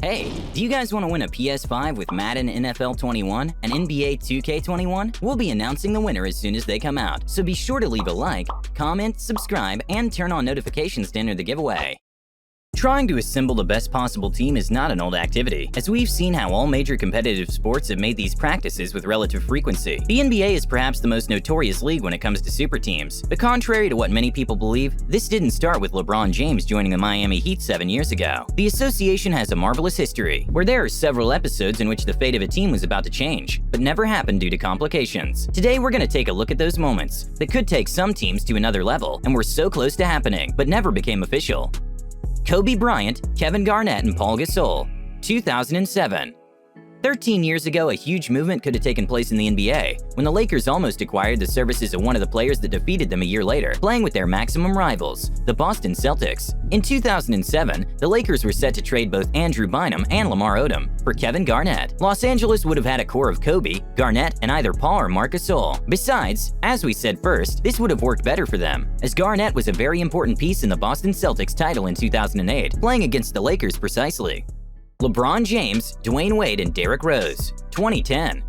Hey, do you guys want to win a PS5 with Madden NFL 21 and NBA 2K21? We'll be announcing the winner as soon as they come out, so be sure to leave a like, comment, subscribe, and turn on notifications to enter the giveaway. Trying to assemble the best possible team is not an old activity, as we've seen how all major competitive sports have made these practices with relative frequency. The NBA is perhaps the most notorious league when it comes to super teams, but contrary to what many people believe, this didn't start with LeBron James joining the Miami Heat 7 years ago. The association has a marvelous history, where there are several episodes in which the fate of a team was about to change, but never happened due to complications. Today we're going to take a look at those moments that could take some teams to another level and were so close to happening, but never became official. Kobe Bryant, Kevin Garnett, and Paul Gasol, 2007. 13 years ago, a huge movement could have taken place in the NBA when the Lakers almost acquired the services of one of the players that defeated them a year later, playing with their maximum rivals, the Boston Celtics. In 2007, the Lakers were set to trade both Andrew Bynum and Lamar Odom for Kevin Garnett. Los Angeles would have had a core of Kobe, Garnett, and either Paul or Marc Gasol. Besides, as we said first, this would have worked better for them, as Garnett was a very important piece in the Boston Celtics title in 2008, playing against the Lakers precisely. LeBron James, Dwayne Wade, and Derrick Rose, 2010.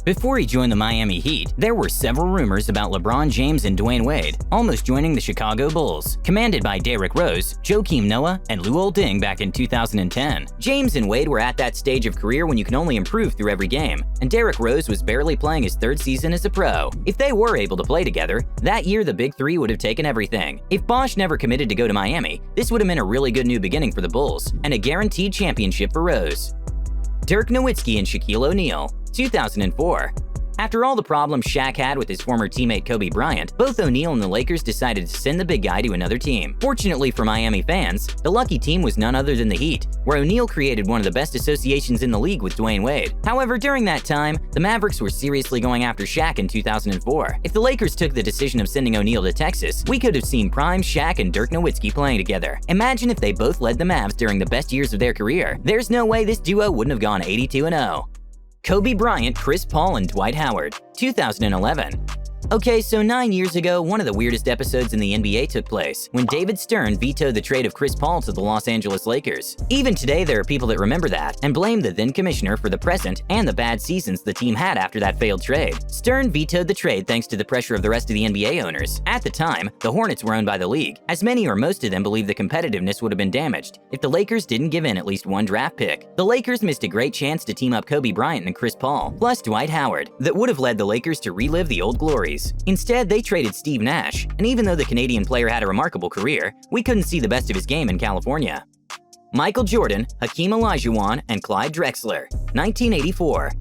Before he joined the Miami Heat, there were several rumors about LeBron James and Dwayne Wade almost joining the Chicago Bulls, commanded by Derrick Rose, Joakim Noah, and Luol Deng back in 2010. James and Wade were at that stage of career when you can only improve through every game, and Derrick Rose was barely playing his third season as a pro. If they were able to play together, that year the Big Three would have taken everything. If Bosh never committed to go to Miami, this would have been a really good new beginning for the Bulls, and a guaranteed championship for Rose. Dirk Nowitzki and Shaquille O'Neal, 2004. After all the problems Shaq had with his former teammate Kobe Bryant, both O'Neal and the Lakers decided to send the big guy to another team. Fortunately for Miami fans, the lucky team was none other than the Heat, where O'Neal created one of the best associations in the league with Dwayne Wade. However, during that time, the Mavericks were seriously going after Shaq in 2004. If the Lakers took the decision of sending O'Neal to Texas, we could have seen prime Shaq and Dirk Nowitzki playing together. Imagine if they both led the Mavs during the best years of their career. There's no way this duo wouldn't have gone 82-0. Kobe Bryant, Chris Paul, and Dwight Howard, 2011. Okay, so 9 years ago, one of the weirdest episodes in the NBA took place when David Stern vetoed the trade of Chris Paul to the Los Angeles Lakers. Even today, there are people that remember that and blame the then commissioner for the present and the bad seasons the team had after that failed trade. Stern vetoed the trade thanks to the pressure of the rest of the NBA owners. At the time, the Hornets were owned by the league, as many or most of them believed the competitiveness would have been damaged if the Lakers didn't give in at least one draft pick. The Lakers missed a great chance to team up Kobe Bryant and Chris Paul, plus Dwight Howard, that would have led the Lakers to relive the old glories. Instead, they traded Steve Nash, and even though the Canadian player had a remarkable career, we couldn't see the best of his game in California. Michael Jordan, Hakeem Olajuwon, and Clyde Drexler, 1984.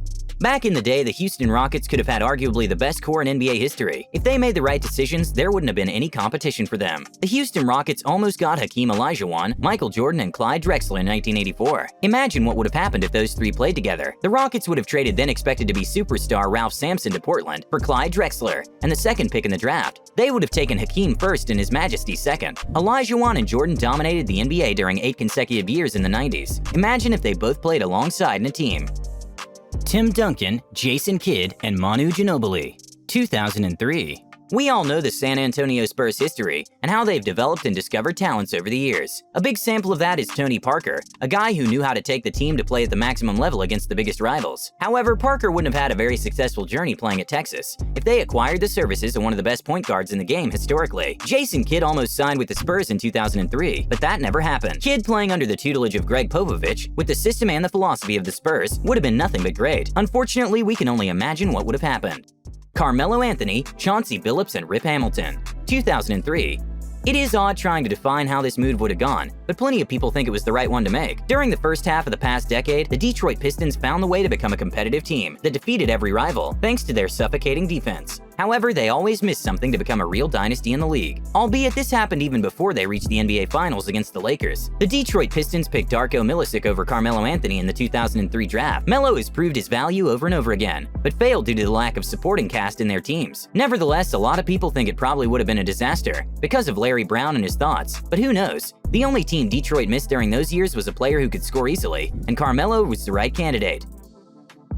Back in the day, the Houston Rockets could have had arguably the best core in NBA history. If they made the right decisions, there wouldn't have been any competition for them. The Houston Rockets almost got Hakeem Olajuwon, Michael Jordan, and Clyde Drexler in 1984. Imagine what would have happened if those three played together. The Rockets would have traded then expected to be superstar Ralph Sampson to Portland for Clyde Drexler and the second pick in the draft. They would have taken Hakeem first and His Majesty second. Olajuwon and Jordan dominated the NBA during 8 consecutive years in the 90s. Imagine if they both played alongside in a team. Tim Duncan, Jason Kidd, and Manu Ginobili, 2003. We all know the San Antonio Spurs history and how they've developed and discovered talents over the years. A big sample of that is Tony Parker, a guy who knew how to take the team to play at the maximum level against the biggest rivals. However, Parker wouldn't have had a very successful journey playing at Texas if they acquired the services of one of the best point guards in the game historically. Jason Kidd almost signed with the Spurs in 2003, but that never happened. Kidd playing under the tutelage of Greg Popovich with the system and the philosophy of the Spurs would have been nothing but great. Unfortunately, we can only imagine what would have happened. Carmelo Anthony, Chauncey Billups, and Rip Hamilton, 2003. It is odd trying to define how this move would have gone, but plenty of people think it was the right one to make. During the first half of the past decade, the Detroit Pistons found the way to become a competitive team that defeated every rival, thanks to their suffocating defense. However, they always missed something to become a real dynasty in the league. Albeit this happened even before they reached the NBA Finals against the Lakers. The Detroit Pistons picked Darko Milicic over Carmelo Anthony in the 2003 draft. Melo has proved his value over and over again, but failed due to the lack of supporting cast in their teams. Nevertheless, a lot of people think it probably would have been a disaster because of Larry Brown and his thoughts, but who knows? The only team Detroit missed during those years was a player who could score easily, and Carmelo was the right candidate.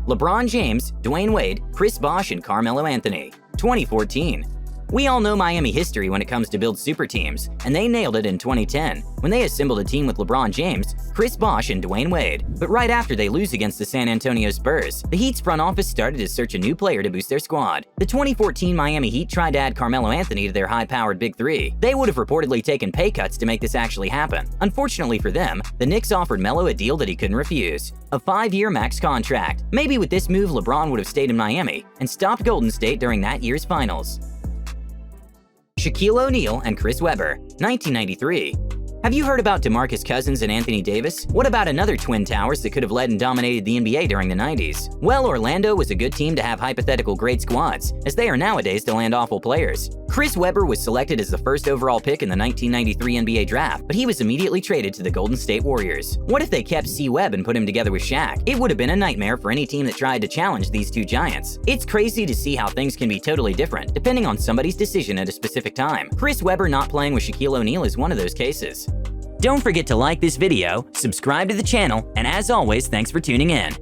LeBron James, Dwayne Wade, Chris Bosh, and Carmelo Anthony, 2014. We all know Miami history when it comes to build super teams, and they nailed it in 2010 when they assembled a team with LeBron James, Chris Bosh and Dwayne Wade. But right after they lose against the San Antonio Spurs, the Heat's front office started to search a new player to boost their squad. The 2014 Miami Heat tried to add Carmelo Anthony to their high-powered Big Three. They would have reportedly taken pay cuts to make this actually happen. Unfortunately for them, the Knicks offered Melo a deal that he couldn't refuse. A 5-year max contract. Maybe with this move, LeBron would have stayed in Miami and stopped Golden State during that year's finals. Shaquille O'Neal and Chris Webber, 1993. Have you heard about DeMarcus Cousins and Anthony Davis? What about another Twin Towers that could have led and dominated the NBA during the 90s? Well, Orlando was a good team to have hypothetical great squads, as they are nowadays to land awful players. Chris Webber was selected as the first overall pick in the 1993 NBA draft, but he was immediately traded to the Golden State Warriors. What if they kept C-Webb and put him together with Shaq? It would have been a nightmare for any team that tried to challenge these two giants. It's crazy to see how things can be totally different, depending on somebody's decision at a specific time. Chris Webber not playing with Shaquille O'Neal is one of those cases. Don't forget to like this video, subscribe to the channel, and as always, thanks for tuning in.